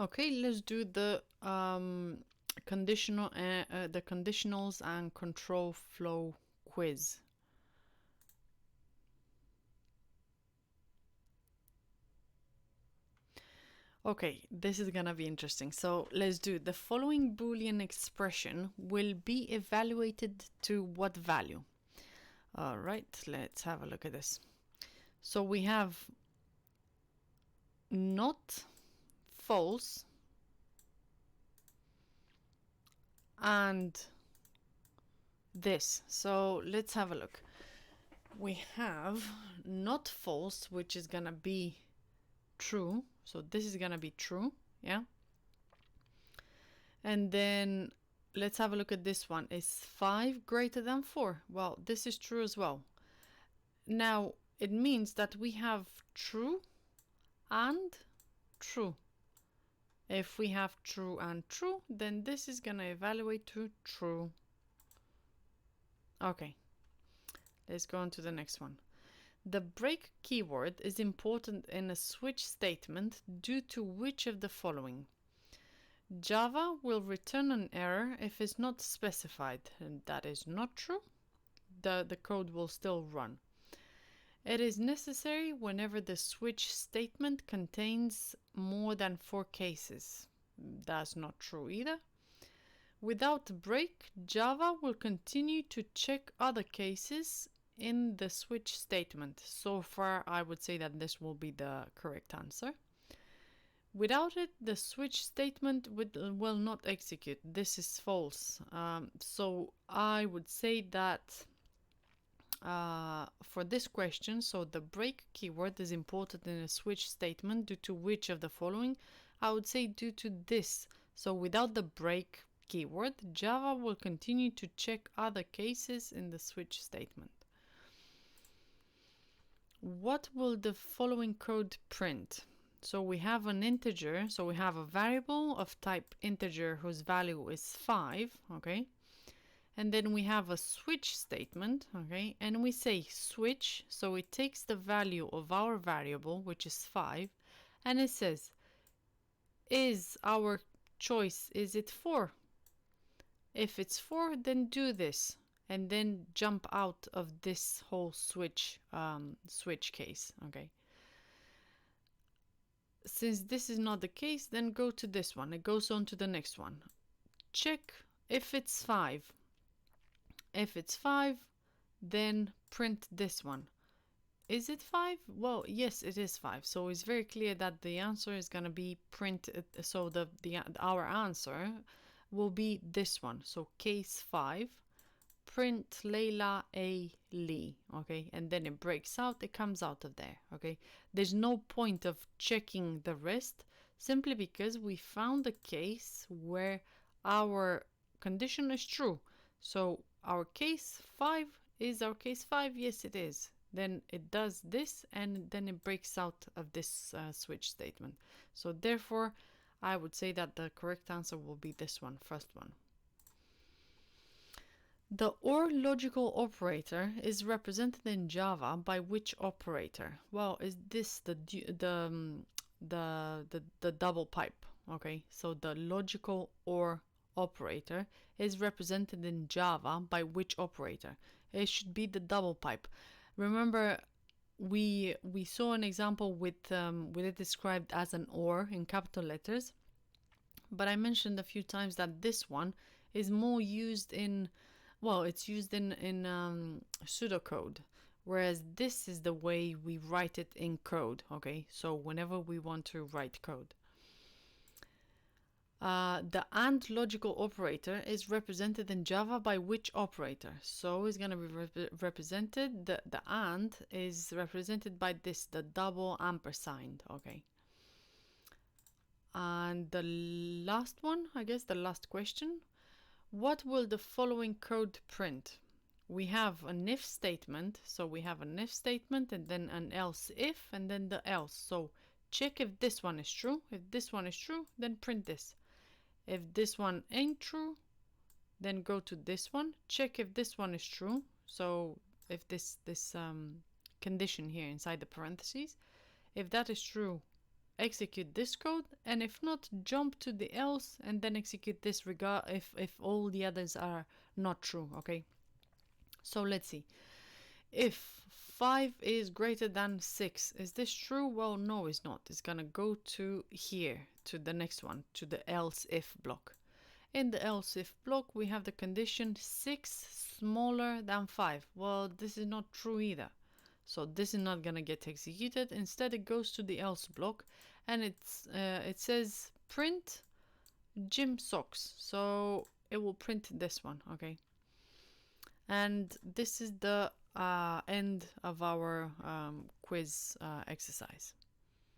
Okay, let's do the the conditionals and control flow quiz. Okay, this is gonna be interesting. So let's do the following Boolean expression will be evaluated to what value? All right, let's have a look at this. So we have not, false, and this. So let's have a look. We have not false, which is gonna be true. So this is gonna be true, yeah. And then let's have a look at this one. Is 5 greater than 4? Well, this is true as well. Now it means that we have true and true. If we have true and true, then this is gonna evaluate to true. Okay, let's go on to the next one. The break keyword is important in a switch statement due to which of the following? Java will return an error if it's not specified, and that is not true. The code will still run. It is necessary whenever the switch statement contains more than 4 cases. That's not true either. Without break, Java will continue to check other cases in the switch statement. So far, I would say that this will be the correct answer. Without it, the switch statement will not execute. This is false. So I would say that for this question, so the break keyword is important in a switch statement due to which of the following? I would say due to this. So without the break keyword, Java will continue to check other cases in the switch statement. What will the following code print? So we have an integer, so we have a variable of type integer whose value is 5, okay? And then we have a switch statement, okay? And we say switch, so it takes the value of our variable, which is 5, and it says, is our choice, is it 4? If it's 4, then do this, and then jump out of this whole switch case, okay? Since this is not the case, then go to this one. It goes on to the next one. Check if it's 5. If it's 5, then print this one. Is it 5? Well, yes, it is 5. So it's very clear that the answer is going to be print. So our answer will be this one. So case 5, print Layla A. Lee, okay? And then it breaks out, it comes out of there, okay? There's no point of checking the rest simply because we found a case where our condition is true. So our case 5 is our case 5, yes it is. Then it does this and then it breaks out of this switch statement. So therefore, I would say that the correct answer will be this one, first one. The OR logical operator is represented in Java by which operator? Well, is this the double pipe? Okay, so the logical OR operator is represented in Java by which operator? It should be the double pipe. Remember, we saw an example with it described as an OR in capital letters, but I mentioned a few times that this one is more used in, well, it's used in pseudocode, whereas this is the way we write it in code, okay? So whenever we want to write code. The AND logical operator is represented in Java by which operator? So it's going to be represented, the AND is represented by this, the double ampersand, okay? And the last one, I guess the last question, what will the following code print? We have an if statement, so we have an if statement and then an else if and then the else. So check if this one is true. If this one is true, then print this. If this one ain't true, then go to this one. Check if this one is true. So if this condition here inside the parentheses, if that is true, execute this code, and if not, jump to the else and then execute this if all the others are not true. Okay, so let's see. If 5 is greater than 6, is this true? Well, no, it's not. It's gonna go to here, to the next one, to the else if block. In the else if block, we have the condition 6 smaller than 5. Well, this is not true either. So this is not gonna get executed. Instead, it goes to the else block, and it says print gym socks. So it will print this one, okay? And this is the end of our quiz exercise.